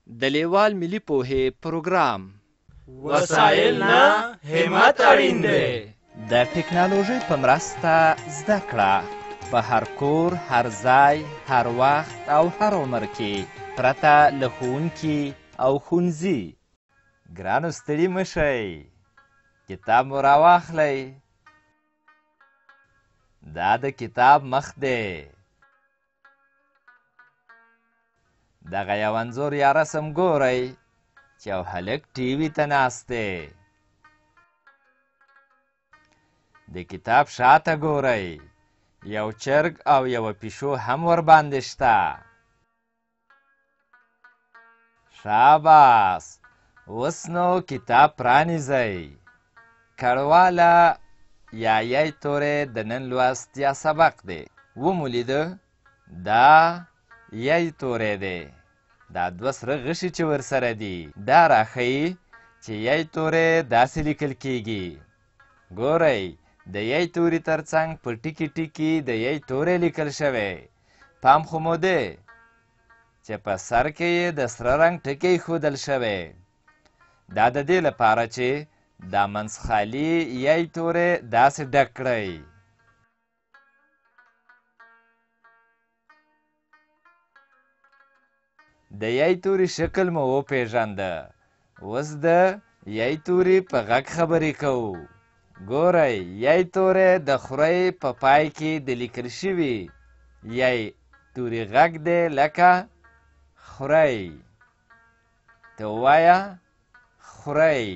د لیوال ملي پوهې پروګرام وسایل نه همت اړین دی. د ټکنالوژۍ په مرسته زده کړه په هر کور، هر ځای، هر وخت او هر عمر کې پرته له ښوونکي او ښوونځي. ګرانو ستړي مه شئ، کتاب مو راواخلئ. دا د کتاب مخ دی. دغه یو انځور یا رسم ګورئ چې یو هلک ټي وي ته ناست دی. د کتاب شاته ګورئ، یو چرګ او یوه پیشو هم ورباندې شته. شاباس، اوس نو کتاب پرانیزئ. کړواله یا یی توری د نن لوست یا سبق دی. ومو لیده؟ دا یی توری دی. دا دوه سره غشي چې ورسره دي دا راښیي چې یی توری داسې لیکل کیږي. ګورئ، د یی توري ترڅنګ په ټکي ټکي د یی توری لیکل شوی. پام خو مو دی چې په سر کې یې د سره رنګ ټکی ښودل شوی. دا د دې لپاره چې دا منځخالي یی توری داسې ډک کړئ. د یی توري شکل مو وپېژانده. اوس د یی توري په غږ خبرې کوو. ګورئ، یی توری د خورۍ په پای کې د لیکل شوي یی توري غږ دی لکه خورۍ. ته ووایه خورۍ،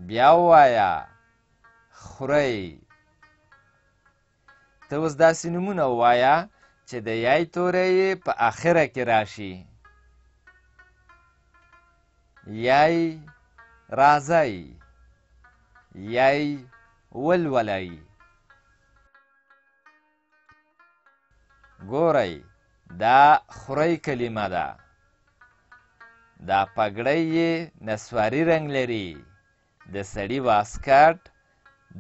بیا ووایه خورۍ. ته اوس داسې نومونه ووایه چې د یی توری یې په آخره کې راشي. یی راځئ، یی ولولئ. ګورئ، دا خورۍ کلمه ده. دا پګړۍ یې نسواري رنګ لري. د سړي واسکټ،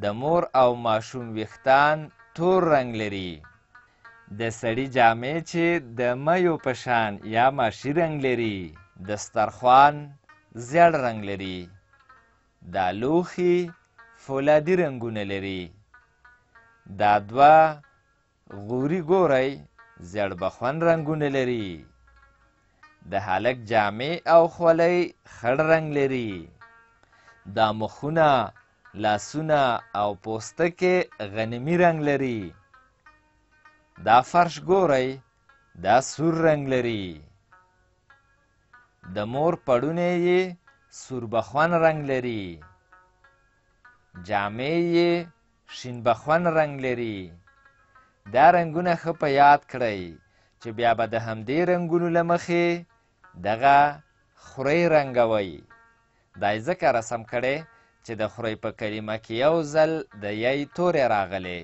د مور او ماشوم ویښتان تور رنګ لري. د سړي جامې چې د میو په شان یا ماشي رنګ لري. دسترخوان زیړ رنګ لري. دا لوښي فولادي رنګونه لري. دا دوه غوري ګورئ زیړبخون رنګونه لري. د هلک جامې او خولۍ خړ رنګ لري. دا مخونه، لاسونه او پوستکې غنمي رنګ لري. دا فرش ګورئ، دا سور رنګ لري. د مور پړونی یې سوربخون رنګ لري. جامې یې شینبخون رنګ لري. دا رنګونه ښه په یاد کړئ چې بیا به د همدې رنګونو له مخې دغه خورۍ رنګوئ. دا یې ځکه رسم کړی چې د خورۍ په کلمه کې یو ځل د یی توری راغلی.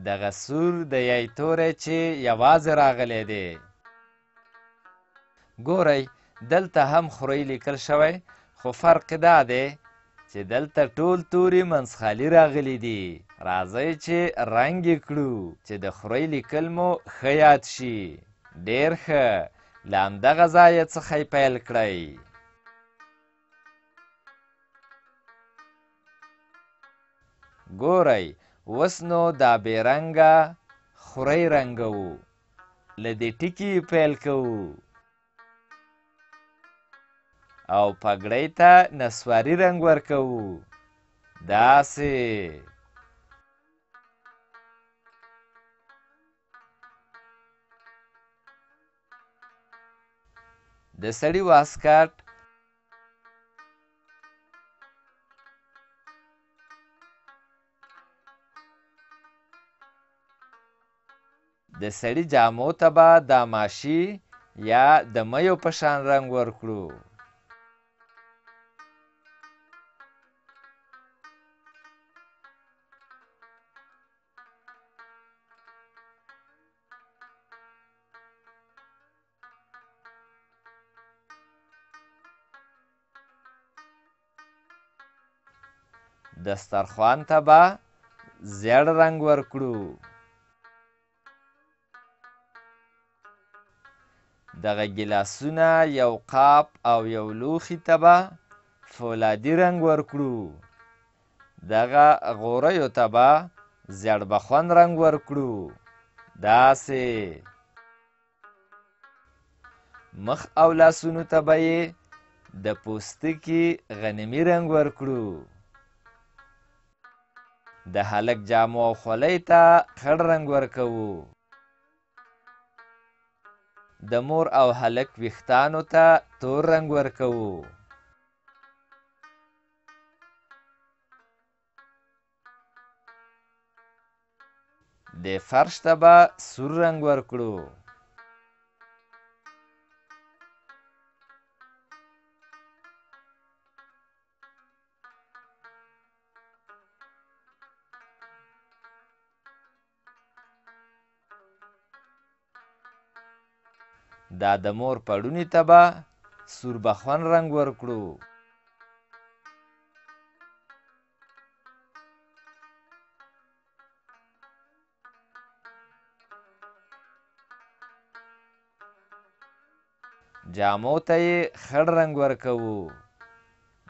دغه سور د یی توری چې یوازې راغلی دی. ګورئ، دلته هم خورۍ لیکل شوی، خو فرق دا دی چې دلته ټول توري منځخالي راغلي دي. راځئ چې رنګ یې کړو چې د خورۍ لیکل مو ښه یاد شي. ډېر ښه، له همدغه ځایه څخه یې پیل کړئ. ګورئ، اوس نو دا بې رنګه خورۍ رنګوو. له دې ټکي یې پیل کوو او پګړۍ ته نسواري رنګ ورکوو. داسې. د سړي واسکټ، د سړي جامو ته به دا ماشي یا د میو په شان رنګ ورکړو. دسترخوان ته به زیړ رنګ ورکړو. دغه ګیلاسونه یو قاب او یو لوښي ته به فولادي رنګ ورکړو. دغه غوریو ته به زیړبخون رنګ ورکړو. داسې مخ او لاسونو ته به یې د پوستکي غنمي رنګ ورکړو. د هلک جامو او خولۍ ته خړ رنګ ورکوو. د مور او هلک ویښتانو ته تور رنګ ورکوو. د فرش ته به سور رنګ ورکړو. دا د مور پړوني ته به سوربخون رنګ ورکړو. جامو ته یې خړ رنګ ورکوو.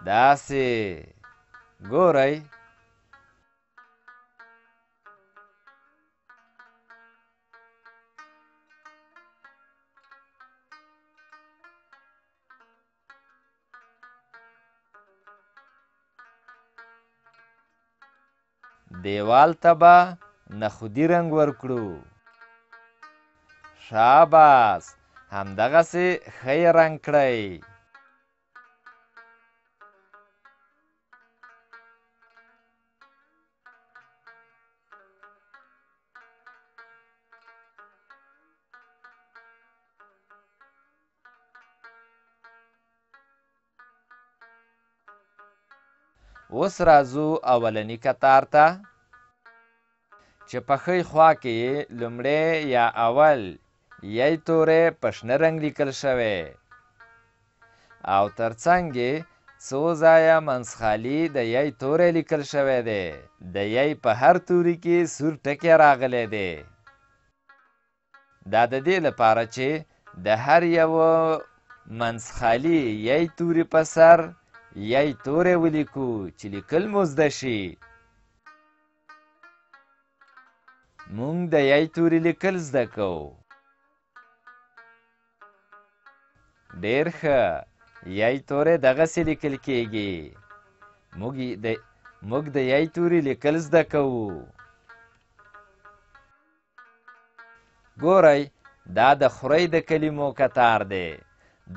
داسې ګورئ دیوال ته به نخودي رنګ ورکړو. شاباس همدغسې ښه یې رنګ کړئ. اوس راځو اولني کتار ته چې په ښی خوا کې یې لومړی یا اول یی توری په شنه رنګ لیکل شوی او ترڅنګ یې څو ځایه منځخالي د یی توری لیکل شوی دی. د یی په هر توري کې سور ټکی راغلی دی. دا د دې لپاره چې د هر یوه منځخالي یی توري په سر یی توری ولیکو چې لیکل مو زده شي. مونږ د یی توري لیکل زده کوو. ډېر ښه. یی توری دغسې لیکل کیږي. موږ د یی توري لیکل زده کوو. ګورئ دا د خورۍ د کلمو کتار دی.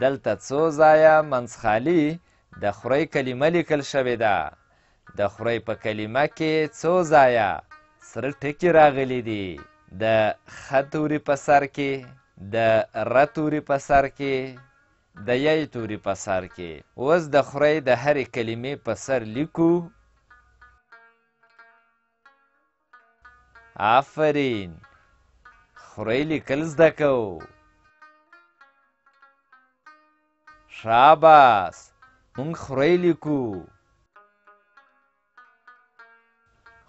دلته څو ځایه منځخالي د خورۍ کلمه لیکل شوې ده. د خورۍ په کلمه کې څو ځایه سره ټکي راغلي دي. د خ توري په سر کې، د ر توري په سر کې، د یی توري په سر کې. اوس د خورۍ د هرې کلمې په سر لیکو. آفرین. خورۍ لیکل زده کوو. شاباس. مونږ خورۍ لیکو.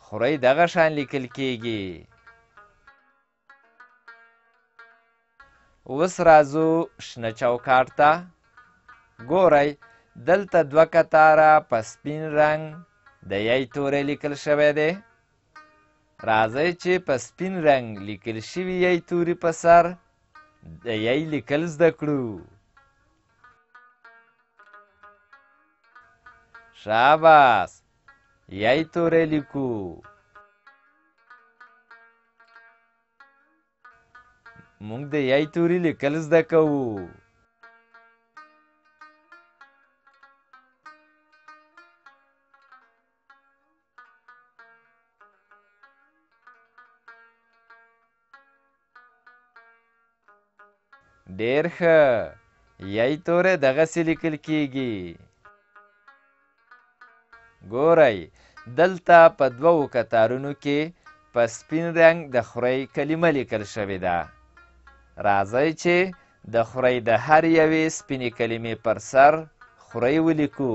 خورۍ دغه شان لیکل کیږي. اوس راځو شنه چوکاټ ته. ګورئ دلته دوه کتاره په سپین رنګ د یی توری لیکل شوی دی. راځئ چې په سپین رنګ لیکل شوي یی توري په سر د یی لیکل زده کړو. شاباس. یی توری لیکو. مونږ د یی توري لیکل زده کوو. ډېر ښه. یی توری دغسې لیکل کیږي. ګورئ دلته په دوو کتارونو کې په سپین رنګ د خورۍ کلمه لیکل شوې ده. راځئ چې د خورۍ د هر یوې سپینې کلمې پر سر خورۍ ولیکو.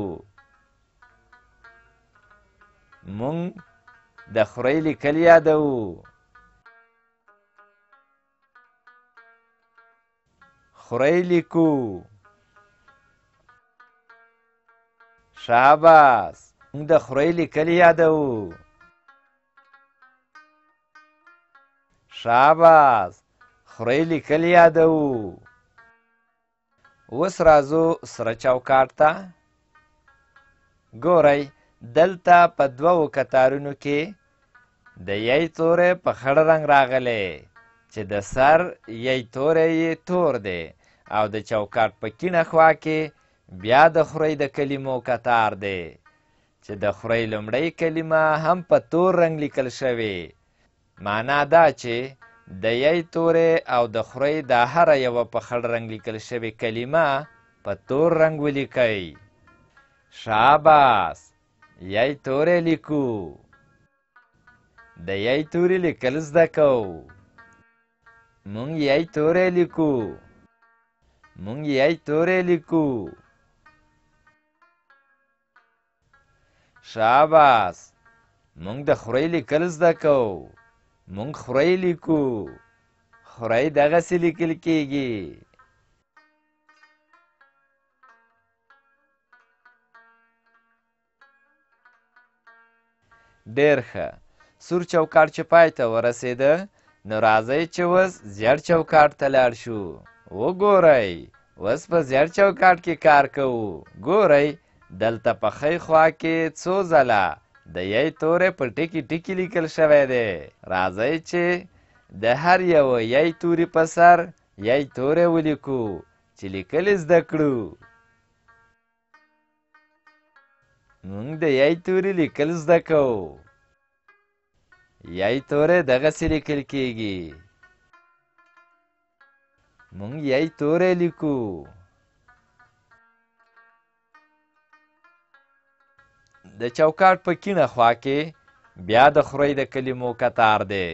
مونږ د خورۍ لیکل یادوو. خورئ لیکو. شاباس، موږ د خورئ لیکل یادوو. شاباس، خورئ لیکل یادوو. اوس راځو سره چوکاټ ته. ګورئ دلته په دوو کتارونو کې د یی توری په خړ رنګ راغلی چې د سر یی توری یې تور دی او د چوکاټ په کیڼه خوا کې بیا د خورئ د کلمو کتار دی چې د خورئ لومړۍ کلمه هم په تور رنګ لیکل شوې. معنا دا چې د یی توری او د خورئ دا هره یوه په خړ رنګ لیکل شوې کلمه په تور رنګ ولیکئ. شاباس، یی توری لیکو. د یی توری لیکل زده کوو. مونږ یی توری لیکو. مونږ یی توری لیکو. شاباس، مونږ د خورئ لیکل زده کوو. مونږ خورئ لیکو. خورئ دغسې لیکل کیږي. ډېر ښه. سور چوکاټ چې پای ته ورسېده نو راځئ چې اوس زیړ چوکاټ ته لاړ شو. وګورئ اوس په زیړ چوکاټ کې کار کوو. ګورئ دلته په ښی خوا کې څو ځله د یی توری په ټکي ټکي لیکل شوی دی. راځئ چې د هر یوه یی توري په سر یی توری ولیکو چې لیکل زده کړو. مونږ د یی توری لیکل زده کوو. یی توری دغسې لیکل کیږي. مونږ یی توری لیکو. د چوکاټ په کیڼه خوا کې بیا د خورئ د کلمو کتار دی.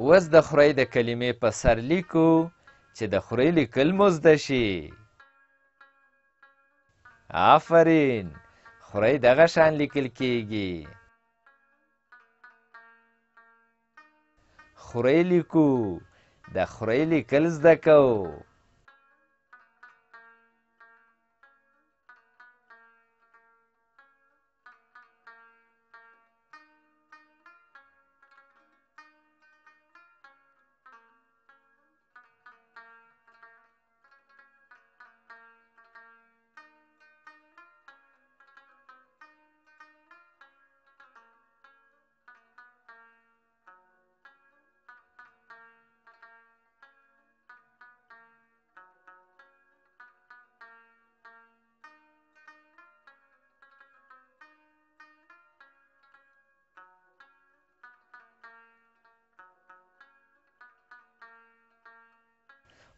اوس د خورئ د کلمې په سر لیکو چې د خورئ لیکل مو زده شي. آفرین، خورئ دغه شان لیکل کیږي. خورئ لیکو. د خورئ لیکل زده کوو.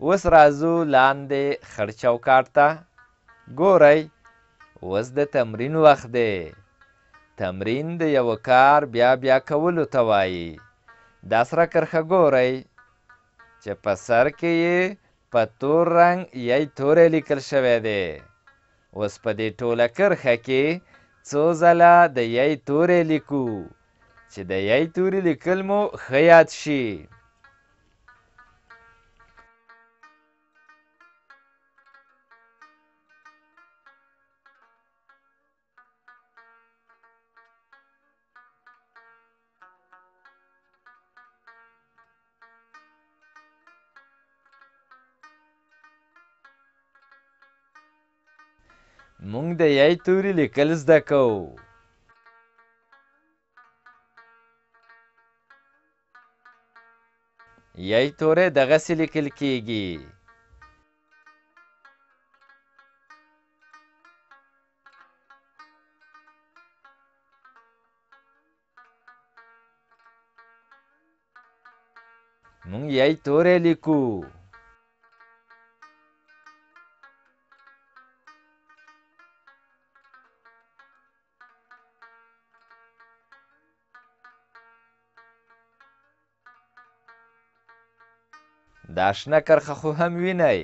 اوس راځو لاندې خړ چوکاټ ته. ګورئ اوس د تمرین وخت دی. تمرین د یوه کار بیا بیا کولو ته وایي. دا سره کرښه ګورئ چې په سر کې یې په تور رنګ یی توری لیکل شوی دی. اوس په دې ټوله کرښه کې څو ځله د یی توری لیکو چې د یی توري لیکل مو ښه یاد شي. مونږ د یی توري لیکل زده کوو. یی توری دغسې لیکل کیږي. مونږ یی توری لیکو. دا شنه کرښه خو هم وینئ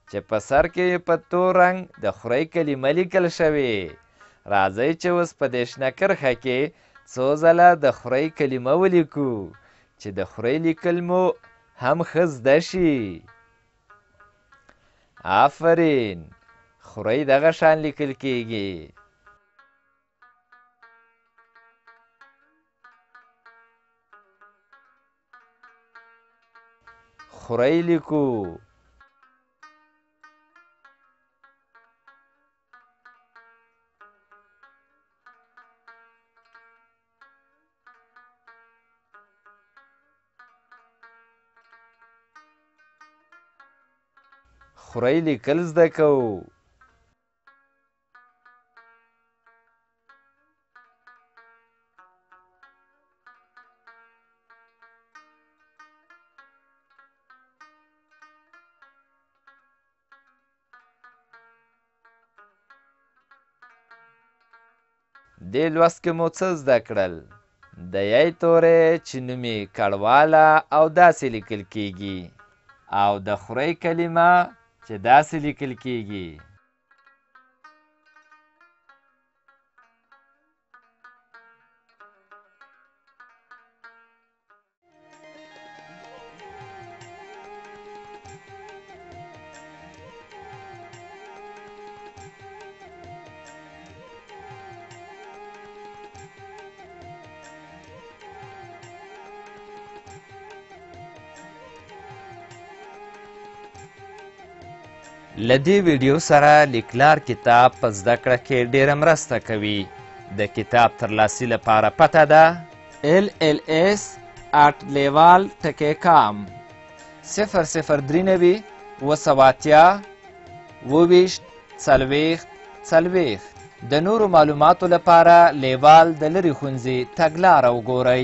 چې په سر کې یې په تور رنګ د خورئ کلمه لیکل شوې. راځئ چې اوس په دې شنه کرښه کې څو ځله د خورئ کلمه ولیکو چې د خورئ لیکل مو هم ښه زده شي. آفرین. خورۍ دغه شان لیکل کیږي. خورۍ لیکو. خورۍ لیکل زده کوو. دې لوست کې مو څه زده کړل؟ د یی توری چې نوم یې کړواله او داسې لیکل کیږي، او د خورۍ کلمه چې داسې لیکل کیږي. له دې ویډیو سره لیکلار کتاب په زده کړه کې ډېره مرسته کوي. د کتاب ترلاسي لپاره پته ده LLS@leval.com 003 280 40 د نورو معلوماتو لپاره لیوال د لرې ښوونځي تګلاره وګورئ.